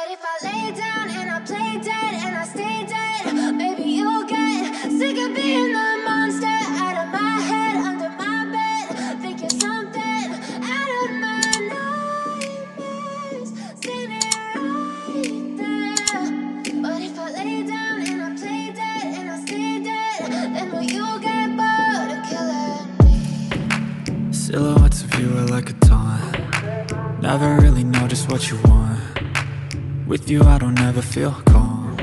But if I lay down and I play dead and I stay dead, maybe you'll get sick of being the monster out of my head, under my bed, thinking something out of my nightmares, standing right there. But if I lay down and I play dead and I stay dead, then will you get bored of killing me? Silhouettes of you are like a taunt. Never really know just what you want. With you I don't ever feel calm.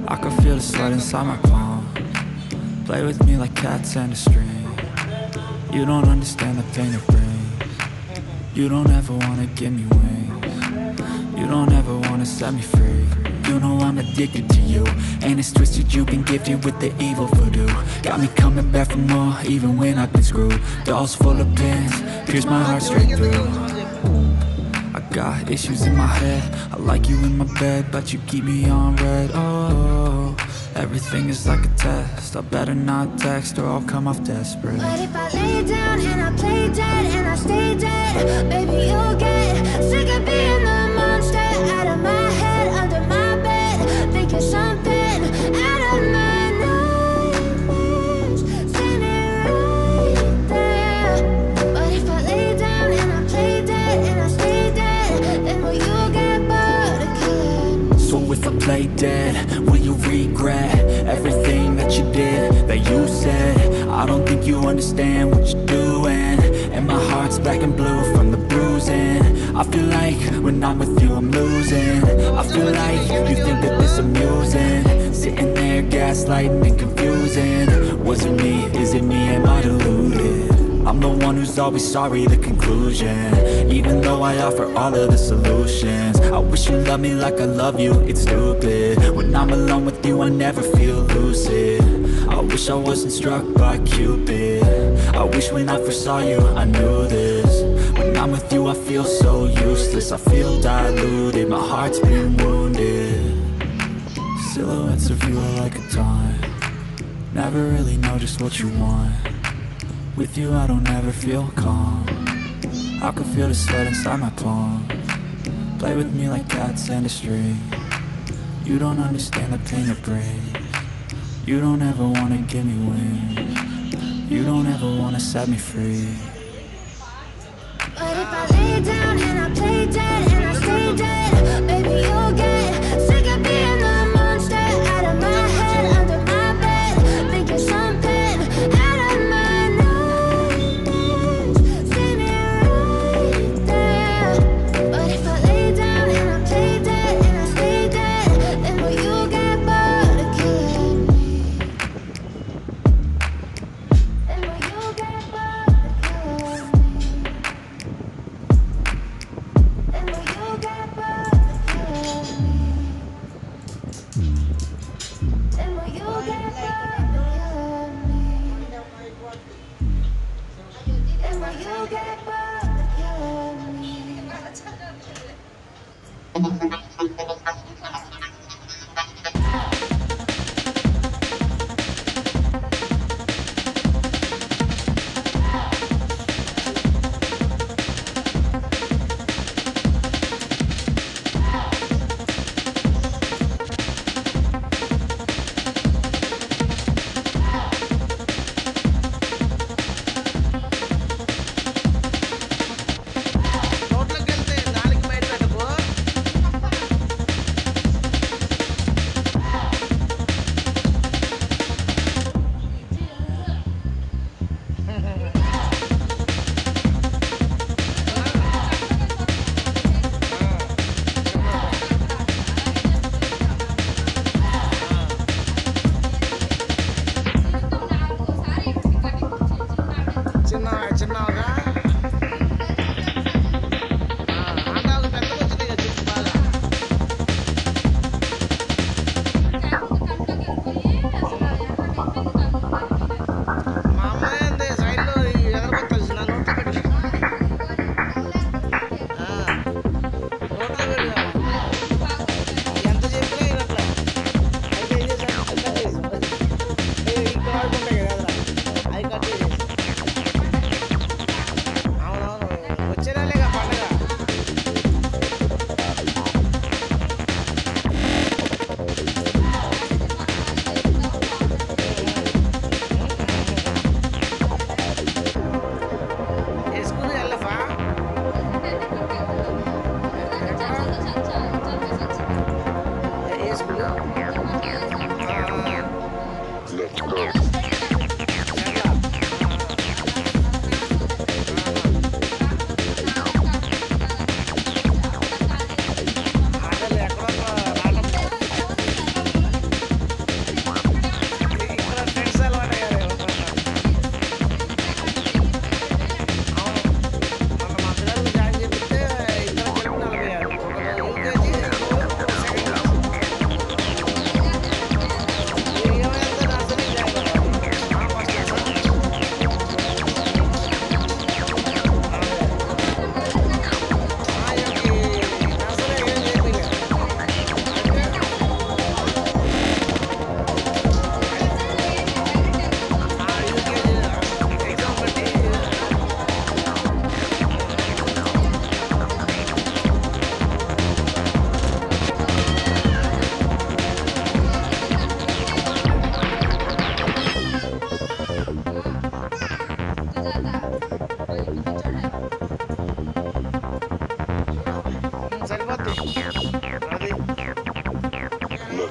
I can feel the sweat inside my palm. Play with me like cats and a string. You don't understand the pain it brings. You don't ever wanna give me wings. You don't ever wanna set me free. You know I'm addicted to you, and it's twisted, you've been gifted with the evil voodoo. Got me coming back for more, even when I've been screwed. Dolls full of pins, pierce my heart straight through. I got issues in my head, I like you in my bed, but you keep me on red. Oh, everything is like a test, I better not text or I'll come off desperate. But if I lay down and I play dead and I stay dead, baby you'll get sick of being the monster out of my head, under my bed, thinking something out of my nightmares, standing right there. But if I lay down and I play dead and I stay dead, then will you get bored of killing me? So if I play dead, will you regret everything that you did, that you said? I don't think you understand what you're doing, and my heart's black and blue from the bruising. I feel like when I'm with you I'm losing. I feel like you think that this amusing, sitting there gaslighting and confusing. Was it me? Is it me? Am I deluded? I'm the one who's always sorry, the conclusion, even though I offer all of the solutions. I wish you loved me like I love you, it's stupid. When I'm alone with you I never feel lucid. I wish I wasn't struck by Cupid. I wish when I first saw you I knew this. When I'm with you I feel so useless, I feel diluted, my heart's been wounded. Silhouettes of you are like a taunt. Never really know just what you want. With you I don't ever feel calm. I can feel the sweat inside my palm. Play with me like cats and a string. You don't understand the pain it brings. You don't ever wanna give me wings. You don't ever wanna set me free. But if I lay down and I play dead and I stay dead, baby you'll get sick of being the monster out of my head, under my bed, thinking something out of my nightmares, standing right there. But if I lay down and I play dead and I stay dead, then will you get bored of killing me? Then will you get bored of killing me? Then will you get bored of killing me? Then will you get bored of killing me? Then will you get bored of killing me? రోడ్లోకి వెళ్తే నాలుగు బయట పెట్టకు.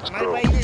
हमारे भाई ने